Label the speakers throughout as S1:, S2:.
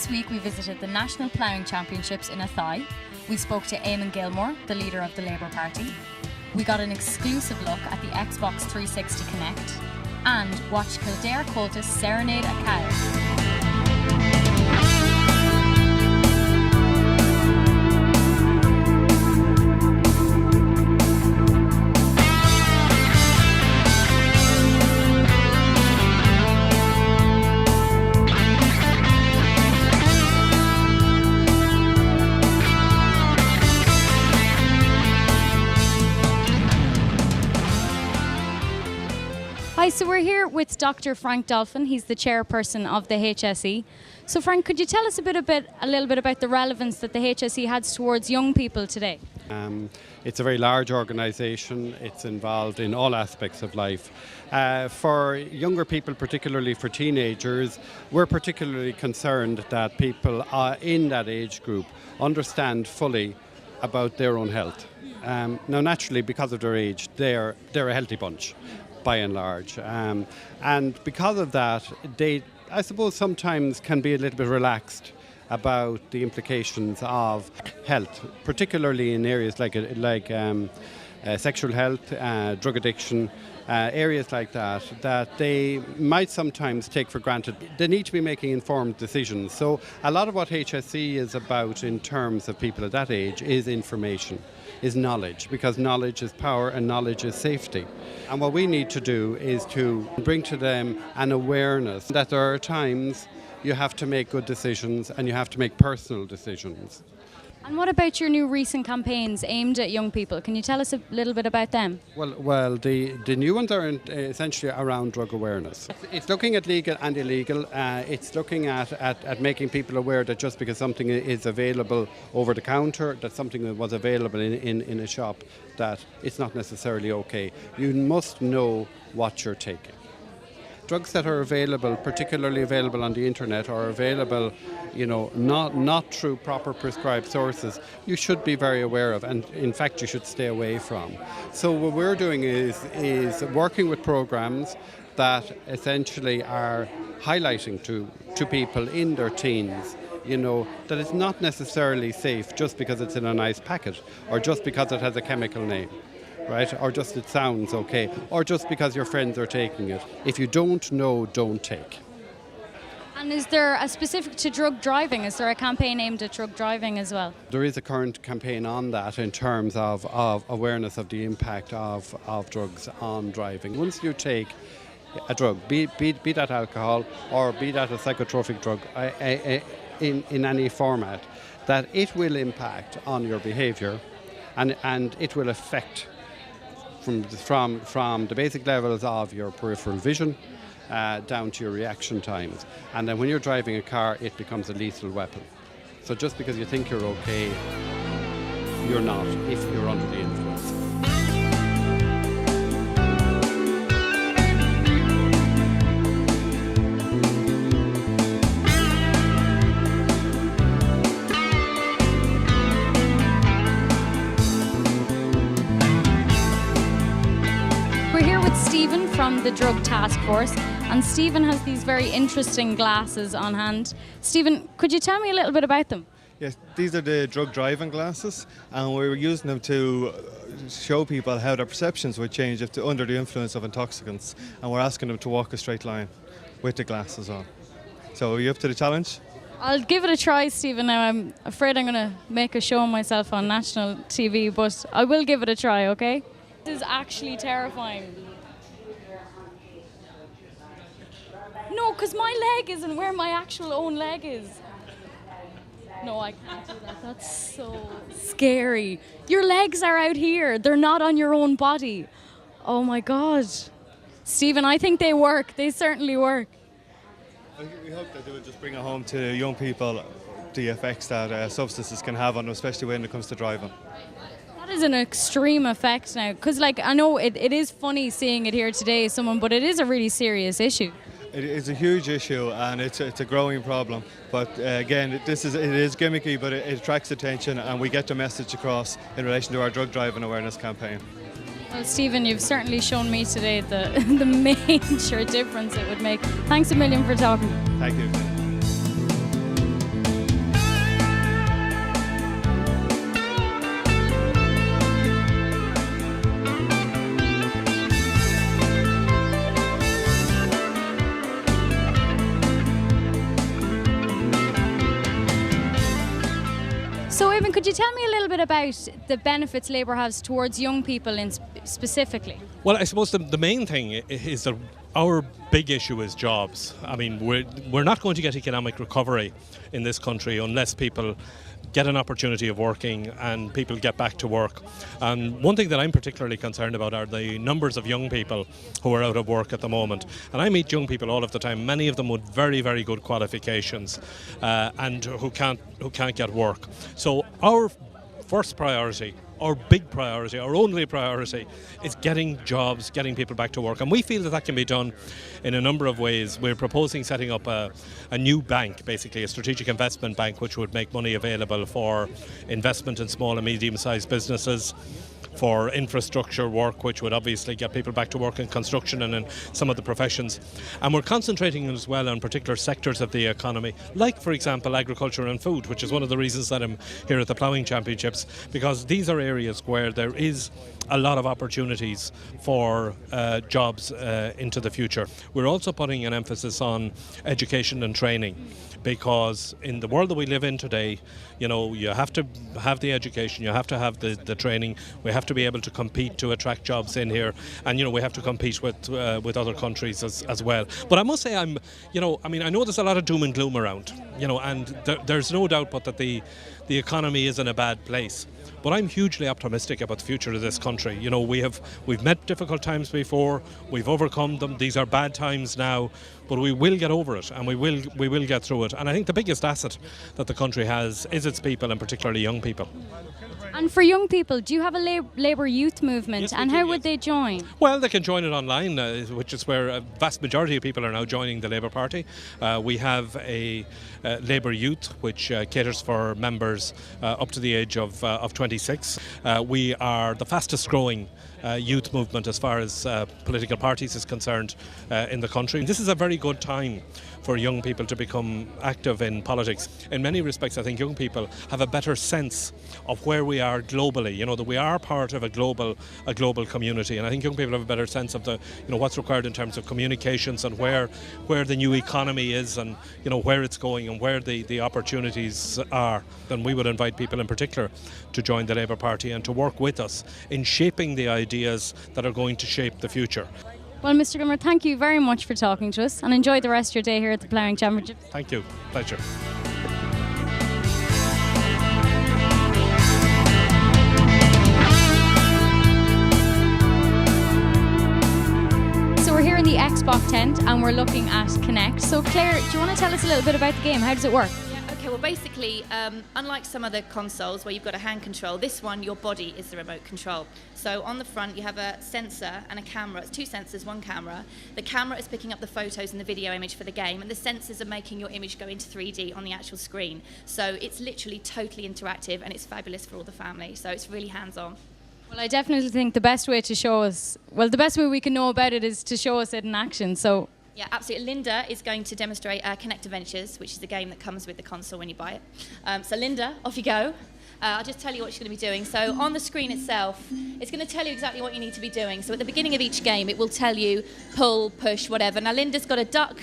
S1: This week we visited the National Ploughing Championships in Athy. We spoke to Eamon Gilmore, the leader of the Labour Party. We got an exclusive look at the Xbox 360 Kinnect and watched Kildare cultists serenade a cow. Hi, so we're here with Dr. Frank Dolphin. He's the chairperson of the HSE. So Frank, could you tell us a little bit about the relevance that the HSE has towards young people today?
S2: It's a very large organisation. It's involved in all aspects of life. For younger people, particularly for teenagers, we're particularly concerned that people in that age group understand fully about their own health. Now, naturally, because of their age, they're a healthy bunch, by and large. And because of that, they, I suppose, sometimes can be a little bit relaxed about the implications of health, particularly in areas like sexual health, drug addiction, areas like that they might sometimes take for granted. They need to be making informed decisions. So a lot of what HSE is about in terms of people at that age is information, is knowledge, because knowledge is power and knowledge is safety. And what we need to do is to bring to them an awareness that there are times you have to make good decisions and you have to make personal decisions.
S1: And what about your new recent campaigns aimed at young people? Can you tell us a little bit about them?
S2: Well, the new ones are essentially around drug awareness. It's looking at legal and illegal. It's looking at making people aware that just because something is available over the counter, that something that was available in a shop, that it's not necessarily okay. You must know what you're taking. Drugs that are available, particularly available on the internet, or available, not through proper prescribed sources, you should be very aware of, and in fact you should stay away from. So what we're doing is working with programs that essentially are highlighting to people in their teens, that it's not necessarily safe just because it's in a nice packet, or just because it has a chemical name. Right? Or just it sounds okay, or just because your friends are taking it. If you don't know, don't take.
S1: And is there a specific to drug driving? Is there a campaign aimed at drug driving as well?
S2: There is a current campaign on that in terms of awareness of the impact of drugs on driving. Once you take a drug, be that alcohol or be that a psychotropic drug in any format, that it will impact on your behaviour and it will affect from the basic levels of your peripheral vision down to your reaction times. And then when you're driving a car, it becomes a lethal weapon. So just because you think you're okay, you're not if you're under the influence.
S1: Stephen from the Drug Task Force, and Stephen has these very interesting glasses on hand. Stephen, could you tell me a little bit about them?
S3: Yes, these are the drug driving glasses, and we were using them to show people how their perceptions would change if they're under the influence of intoxicants, and we're asking them to walk a straight line with the glasses on. So are you up to the challenge?
S1: I'll give it a try, Stephen. Now I'm afraid I'm going to make a show of myself on national TV, but I will give it a try, okay? This is actually terrifying. No, because my leg isn't where my actual own leg is. No, I can't do that. That's so scary. Your legs are out here. They're not on your own body. Oh my God. Stephen, I think they work. They certainly work.
S3: We hope that they will just bring it home to young people the effects that substances can have on them, especially when it comes to driving.
S1: That is an extreme effect now. Because I know it is funny seeing it here today, but it is a really serious issue.
S3: It is a huge issue, and it's a growing problem. But again, it is gimmicky, but it attracts attention, and we get the message across in relation to our drug driving awareness campaign.
S1: Well, Stephen, you've certainly shown me today the major difference it would make. Thanks a million for talking.
S3: Thank you.
S1: could you tell me a little bit about the benefits Labour has towards young people specifically?
S4: Well, I suppose the main thing is that our big issue is jobs. I mean, we're not going to get economic recovery in this country unless people get an opportunity of working and people get back to work. And one thing that I'm particularly concerned about are the numbers of young people who are out of work at the moment. And I meet young people all of the time, many of them with very, very good qualifications and who can't get work. So our first priority, our big priority, our only priority is getting jobs, getting people back to work. And we feel that can be done in a number of ways. We're proposing setting up a new bank, basically a strategic investment bank, which would make money available for investment in small and medium-sized businesses, for infrastructure work, which would obviously get people back to work in construction and in some of the professions. And we're concentrating as well on particular sectors of the economy, like, for example, agriculture and food, which is one of the reasons that I'm here at the Ploughing Championships, because these are areas where there is a lot of opportunities for jobs into the future. We're also putting an emphasis on education and training, because in the world that we live in today, you know, you have to have the education, you have to have the training, we have to be able to compete to attract jobs in here, and, you know, we have to compete with other countries as well. But I must say, I know there's a lot of doom and gloom around, you know, and there's no doubt but that the economy is in a bad place. But I'm hugely optimistic about the future of this country. You know, we've met difficult times before, we've overcome them. These are bad times now, but we will get over it, and we will get through it. And I think the biggest asset that the country has is its people, and particularly young people.
S1: And for young people, do you have a Labour youth movement?
S4: Yes,
S1: and how would they join?
S4: Well, they can join it online, which is where a vast majority of people are now joining the Labour Party. We have a Labour Youth, which caters for members up to the age of 26. We are the fastest growing youth movement as far as political parties is concerned in the country. This is a very good time for young people to become active in politics. In many respects, I think young people have a better sense of where we are globally, you know, that we are part of a global community, and I think young people have a better sense of what's required in terms of communications and where the new economy is, and, you know, where it's going and where the opportunities are. And we would invite people in particular to join the Labour Party and to work with us in shaping the ideas that are going to shape the future.
S1: Well, Mr. Gilmore, thank you very much for talking to us, and enjoy the rest of your day here at the Ploughing Championships.
S4: Thank you. Pleasure.
S1: So we're here in the Xbox tent and we're looking at Kinnect. So Claire, do you want to tell us a little bit about the game? How does it work?
S5: Okay, well, basically, unlike some other consoles where you've got a hand control, this one, your body is the remote control. So on the front, you have a sensor and a camera. It's two sensors, one camera. The camera is picking up the photos and the video image for the game, and the sensors are making your image go into 3D on the actual screen. So it's literally totally interactive, and it's fabulous for all the family. So it's really hands-on.
S1: Well, I definitely think the best way we can know about it is to show us it in action. So.
S5: Yeah, absolutely. Linda is going to demonstrate Kinnect Adventures, which is the game that comes with the console when you buy it. So Linda, off you go. I'll just tell you what she's going to be doing. So on the screen itself, it's going to tell you exactly what you need to be doing. So at the beginning of each game, it will tell you pull, push, whatever. Now Linda's got to duck,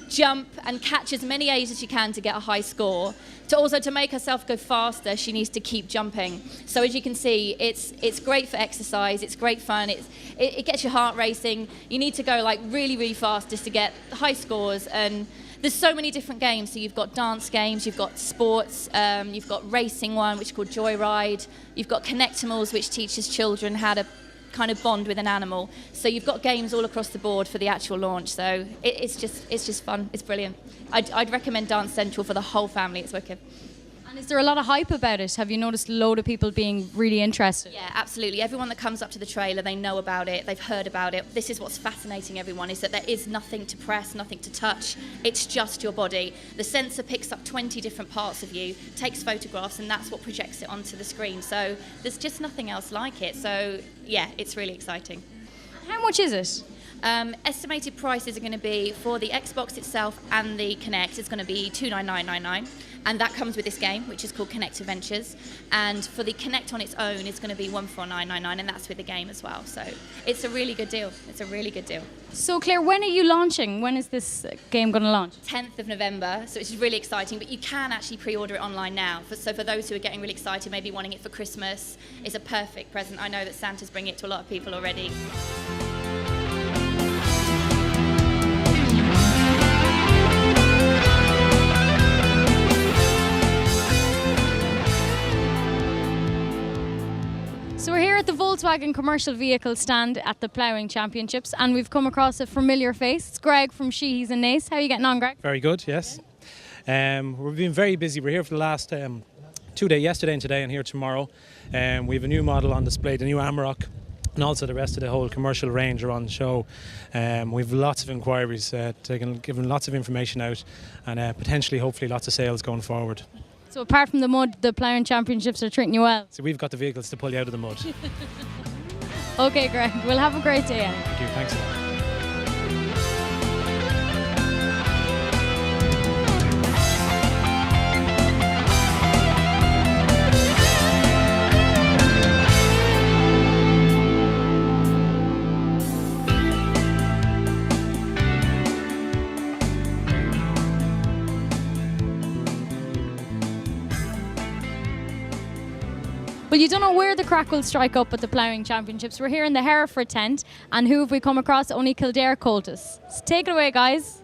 S5: jump and catch as many A's as she can to get a high score. To make herself go faster, she needs to keep jumping. So as you can see, it's great for exercise, it's great fun, it gets your heart racing. You need to go like really, really fast just to get high scores. And there's so many different games. So you've got dance games, you've got sports, you've got racing one, which is called Joyride. You've got Connectimals, which teaches children how to kind of bond with an animal. So you've got games all across the board for the actual launch. So it's just fun. It's brilliant. I'd recommend Dance Central for the whole family. It's wicked.
S1: And is there a lot of hype about it? Have you noticed a load of people being really interested?
S5: Yeah, absolutely. Everyone that comes up to the trailer, they know about it, they've heard about it. This is what's fascinating everyone, is that there is nothing to press, nothing to touch. It's just your body. The sensor picks up 20 different parts of you, takes photographs, and that's what projects it onto the screen. So there's just nothing else like it. So yeah, it's really exciting.
S1: How much is it?
S5: Estimated prices are going to be, for the Xbox itself and the Kinnect, it's going to be $299.99. And that comes with this game, which is called Kinnect Adventures. And for the Kinnect on its own, it's going to be 149.99, and that's with the game as well. So it's a really good deal. It's a really good deal.
S1: So Claire, when are you launching? When is this game going to launch?
S5: 10th of November, so it's really exciting. But you can actually pre-order it online now. So for those who are getting really excited, maybe wanting it for Christmas, it's a perfect present. I know that Santa's bringing it to a lot of people already.
S1: So we're here at the Volkswagen commercial vehicle stand at the Ploughing Championships, and we've come across a familiar face. It's Greg from Sheehy's and Nace. How are you getting on, Greg?
S6: Very good, yes. We've been very busy. We're here for the last 2 days, yesterday and today, and here tomorrow. We have a new model on display, the new Amarok, and also the rest of the whole commercial range are on show. We've lots of inquiries, giving lots of information out, and potentially, hopefully, lots of sales going forward.
S1: So apart from the mud, the Ploughing Championships are treating you well?
S6: So we've got the vehicles to pull you out of the mud.
S1: Okay, Greg. We'll have a great day.
S6: Thank you. Thanks a lot.
S1: Well, you don't know where the crack will strike up at the Ploughing Championships. We're here in the Hereford tent, and who have we come across? Only Kildare Coltis. So take it away, guys.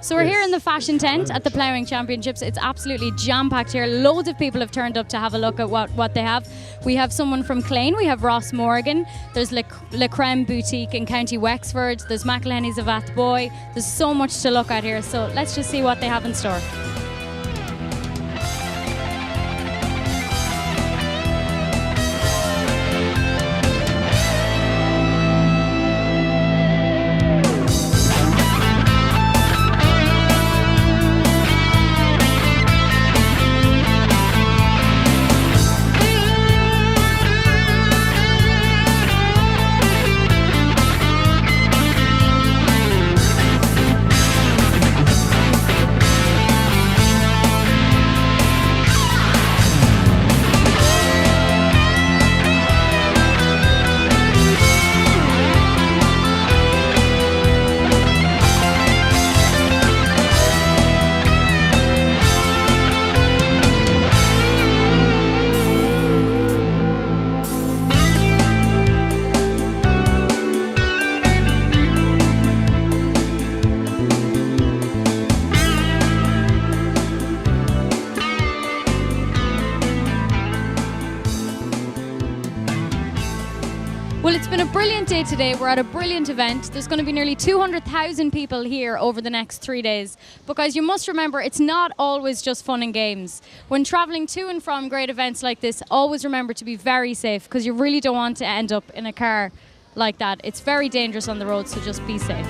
S1: So we're here in the fashion tent at the Ploughing Championships. It's absolutely jam-packed here. Loads of people have turned up to have a look at what they have. We have someone from Clane, we have Ross Morgan, there's Le Creme Boutique in County Wexford, there's McElhenny's of Athboy. There's so much to look at here, so let's just see what they have in store. brilliant day today. We're at a brilliant event. There's going to be nearly 200,000 people here over the next 3 days. But guys, you must remember, it's not always just fun and games. When travelling to and from great events like this, always remember to be very safe, because you really don't want to end up in a car like that. It's very dangerous on the road, so just be safe.